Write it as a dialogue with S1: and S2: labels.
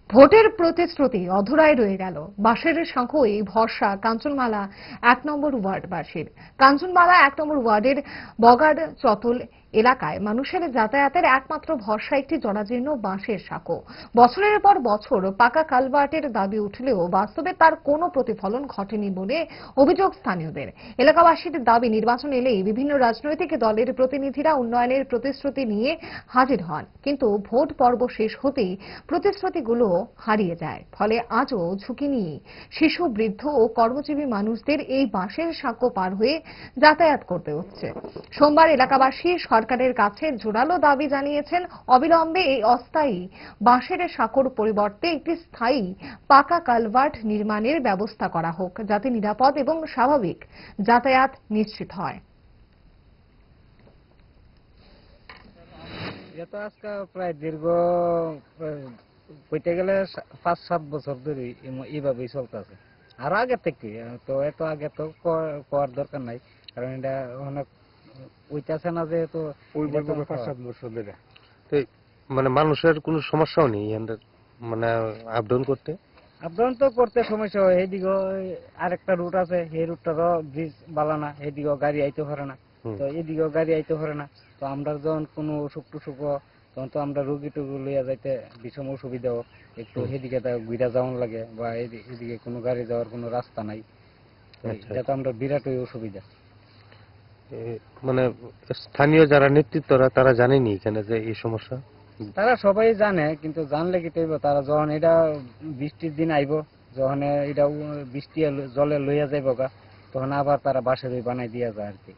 S1: ভোটের প্রতিশ্রুতি অধরায় রয়ে গেল। বাঁশের শঙ্খই ভরসা কাঞ্চনমালা ১ নম্বর ওয়ার্ডবাসীর। কাঞ্চনমালা ১ নম্বর ওয়ার্ডের বগাড় চতল এলাকায় মানুষের যাতায়াতের একমাত্র ভরসা একটি জরাজীর্ণ বাঁশের সাঁকো। বছরের পর বছর পাকা কালভার্টের দাবি উঠলেও বাস্তবে তার কোনো প্রতিফলন ঘটেনি বলে অভিযোগ স্থানীয়দের। এলাকাবাসীর দাবি, নির্বাচন এলেই বিভিন্ন রাজনৈতিক দলের প্রতিনিধিরা উন্নয়নের প্রতিশ্রুতি নিয়ে হাজির হন, কিন্তু ভোট পর্ব শেষ হতেই প্রতিশ্রুতিগুলো হারিয়ে যায়। ফলে আজও ঝুঁকি নিয়ে শিশু, বৃদ্ধ ও কর্মজীবী মানুষদের এই বাঁশের সাঁকো পার হয়ে যাতায়াত করতে হচ্ছে। সোমবার এলাকাবাসী সরকারের কাছে জোরালো দাবি জানিয়েছেন, অবিলম্বে এই অস্থায়ী বাঁশের সাঁকোর পরিবর্তে একটি স্থায়ী পাকা কালভার্ট নির্মাণের ব্যবস্থা করা হোক, যাতে নিরাপদ এবং স্বাভাবিক যাতায়াত নিশ্চিত হয়।
S2: এটা আজকে প্রায় দীর্ঘ কইতে গেলে ৫-৭ বছর ধরে এইভাবেই চলতেছে। আর আগে থেকে তো এত আগে তো করার দরকার নাই, কারণ এটা অনেক ওইটাছে না, যেহেতু
S3: ৫-৭ বছর ধরে তো মানে মানুষের কোনো সমস্যাও নেই মানে আপ ডাউন করতে।
S2: আপডাউন তো করতে সমস্যা হয়। এইদিকেও আরেকটা রুট আছে, এই রুটটারও ব্রিজ বালানা, এইদিকেও গাড়ি আইতে পারে না, তো এদিকেও গাড়ি আইতে পারে না। তো আমরা যখন কোনো অসুখ টুসুখ তখন তো আমরা রুগী টুগি লইয়া যাইতে ভীষণ অসুবিধাও, একটু সেদিকে ঘুরা যাওয়ান লাগে, বা এদিকে কোনো গাড়ি যাওয়ার কোনো রাস্তা নাই। এটা তো আমরা বিরাটই অসুবিধা।
S3: মানে স্থানীয় যারা নেতৃত্বরা তারা জানেনি এখানে যে এই সমস্যা।
S2: তারা সবাই জানে, কিন্তু জানলে কি তৈব, তারা যখন এটা বৃষ্টির দিন আইব, যখন এটা বৃষ্টি জলে লইয়া যাইব গা, তখন আবার তারা বাঁশের বানাই দিয়া যায় আর কি।